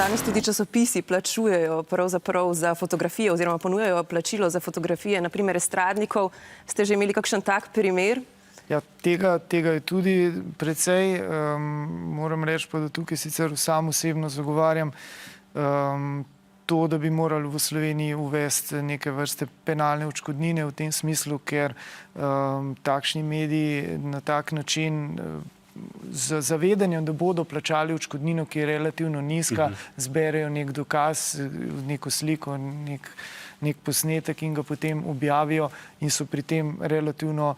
danes tudi časopisi plačujejo pravzaprav za fotografije oziroma ponujajo plačilo za fotografije, naprimer estradnikov. Ste že imeli kakšen tak primer? Ja, tega je tudi precej. Moram reči pa, da tukaj sicer sam osebno zagovarjam to, da bi morali v Sloveniji uvesti neke vrste penalne odškodnine v tem smislu, ker takšni mediji na tak način z zavedanjem, da bodo plačali odškodnino, ki je relativno nizka, zberejo nek dokaz, neko sliko, nek posnetek in ga potem objavijo in so pri tem relativno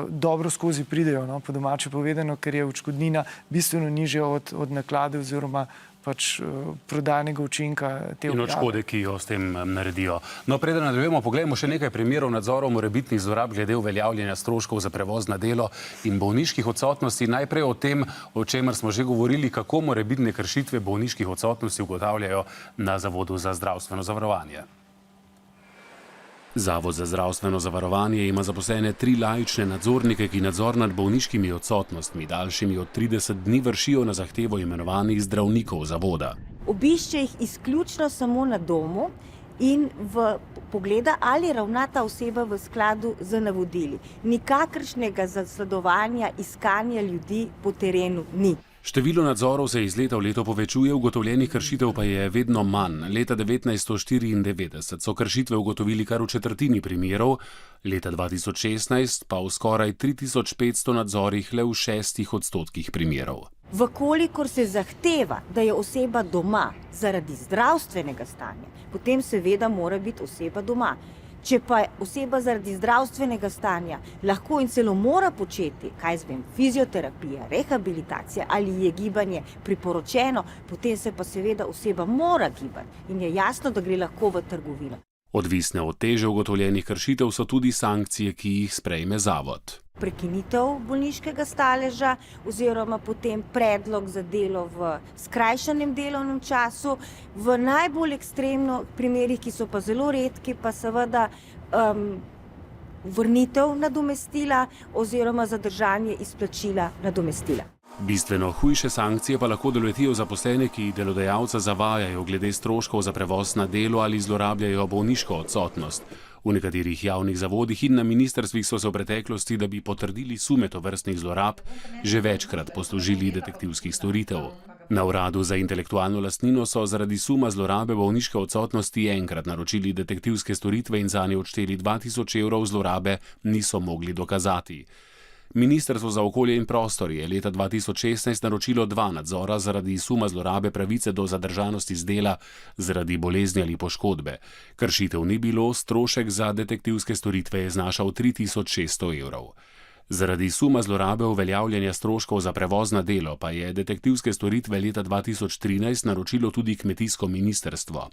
dobro skozi pridejo, po domače povedano, ker je odškodnina bistveno nižja od naklade oziroma pač prodajnega učinka te objave. In od škode, ki jo s tem naredijo. No, preden nadaljujemo, poglejmo še nekaj primerov nadzorov morebitnih zlorab glede uveljavljanja stroškov za prevoz na delo in bolniških odsotnosti. Najprej o tem, o čemer smo že govorili, kako morebitne kršitve bolniških odsotnosti ugotavljajo na Zavodu za zdravstveno zavarovanje. Zavod za zdravstveno zavarovanje ima zaposlene 3 laične nadzornike, ki nadzor nad bolniškimi odsotnostmi, daljšimi od 30 dni, vršijo na zahtevo imenovanih zdravnikov zavoda. Obišče jih izključno samo na domu in pogleda, ali ravna ta oseba v skladu z navodili. Nikakršnega zasledovanja, iskanja ljudi po terenu ni. Število nadzorov se iz leta v leto povečuje, ugotovljenih kršitev pa je vedno manj. Leta 1994 so kršitve ugotovili kar v četrtini primerov, leta 2016 pa v skoraj 3500 nadzorih le v 6% primerov. Vkolikor se zahteva, da je oseba doma zaradi zdravstvenega stanja, potem seveda mora biti oseba doma. Če pa je oseba zaradi zdravstvenega stanja lahko in celo mora početi, fizioterapija, rehabilitacija ali je gibanje priporočeno, potem se pa seveda oseba mora gibati in je jasno, da gre lahko v trgovino. Odvisne od teže ugotovljenih kršitev so tudi sankcije, ki jih sprejme zavod. Prekinitev bolniškega staleža oziroma potem predlog za delo v skrajšanem delovnem času. V najbolj ekstremnih primerih, ki so pa zelo redki, pa seveda vrnitev nadomestila oziroma zadržanje izplačila nadomestila. Bistveno hujše sankcije pa lahko doletijo zaposlene, ki delodajalca zavajajo glede stroškov za prevoz na delo ali zlorabljajo bolniško odsotnost. V nekaterih javnih zavodih in na ministrstvih so se v preteklosti, da bi potrdili sume tovrstnih zlorab, že večkrat poslužili detektivskih storitev. Na Uradu za intelektualno lastnino so zaradi suma zlorabe bolniške odsotnosti enkrat naročili detektivske storitve in zanje odšteli 2000 evrov, zlorabe niso mogli dokazati. Ministrstvo za okolje in prostor je leta 2016 naročilo 2 nadzora zaradi suma zlorabe pravice do zadržanosti z dela zaradi bolezni ali poškodbe. Kršitev ni bilo, strošek za detektivske storitve je znašal 3600 evrov. Zaradi suma zlorabe uveljavljanja stroškov za prevoz na delo pa je detektivske storitve leta 2013 naročilo tudi kmetijsko ministrstvo.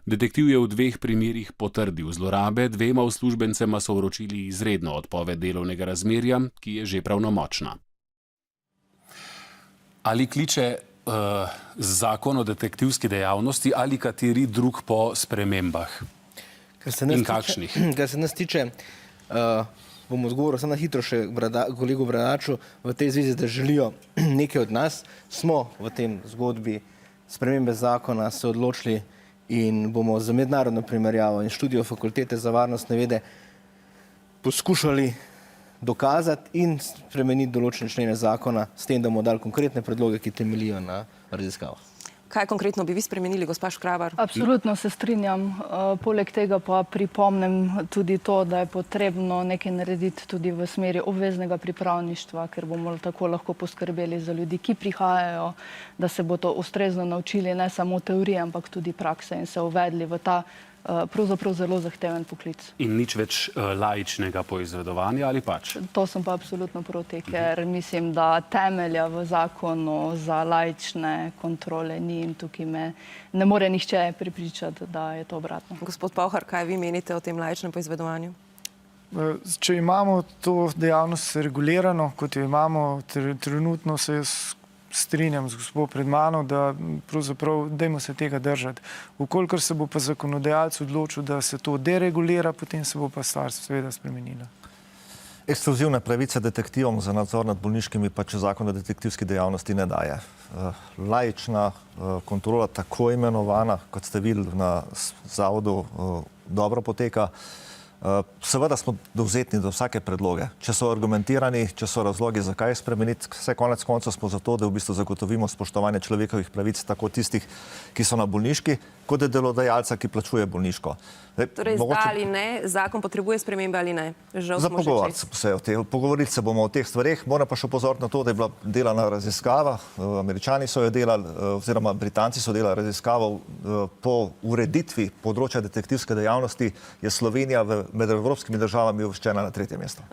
Detektiv je v 2 primerih potrdil zlorabe, 2 uslužbencema so vročili izredno odpoved delovnega razmerja, ki je že pravnomočna. Ali kliče zakon o detektivski dejavnosti ali kateri drug po spremembah? In kakšnih? Kar se nas tiče, bom odgovoril samo na hitro še kolegu Bradaču v tej zvezi, da želijo nekaj od nas. Smo v tem zgodbi spremembe zakona se odločili in bomo za mednarodno primerjavo in študijo Fakultete za varnostne vede poskušali dokazati in spremeniti določene člene zakona s tem, da bomo dali konkretne predloge, ki temeljijo na raziskavah. Kaj konkretno bi vi spremenili, gospa Škrabar? Absolutno se strinjam. Poleg tega pa pripomnem tudi to, da je potrebno nekaj narediti tudi v smeri obveznega pripravništva, ker bomo tako lahko poskrbeli za ljudi, ki prihajajo, da se bodo ustrezno naučili ne samo teorije, ampak tudi prakse in se uvedli v ta pravzaprav zelo zahteven poklic. In nič več laičnega poizvedovanja ali pač? To sem pa absolutno proti, ker mislim, da temelja v zakonu za laične kontrole ni in tukaj me ne more nihče prepričati, da je to obratno. Gospod Pavhar, kaj vi menite o tem laičnem poizvedovanju? Če imamo to dejavnost regulirano, kot jo imamo trenutno, se jaz strinjam z gospod pred mano, da pravzaprav dajmo se tega držati. Vkolikor se bo pa zakonodajalec odločil, da se to deregulira, potem se bo pa stvar seveda spremenila. Ekskluzivne pravice detektivom za nadzor nad bolniškimi pa če zakon o detektivski dejavnosti ne daje. Laična kontrola, tako imenovana, kot ste videli na zavodu, dobro poteka. Seveda smo dovzetni do vsake predloge. Če so argumentirani, če so razlogi, zakaj spremeniti, vse konec koncev smo zato, da v bistvu zagotovimo spoštovanje človekovih pravic, tako tistih, ki so na bolniški, kot je delodajalca, ki plačuje bolniško. Torej, ali ne, zakon potrebuje spremembe ali ne? Za pogovoriti se o tem. Pogovoriti se bomo o teh stvareh. Moram pa še opozoriti na to, da je bila delana raziskava. Američani so jo delali, oziroma Britanci so delali raziskavo po ureditvi področja detektivske dejavnosti, je Slovenija med evropskimi državami uvrščena na 3. mesto.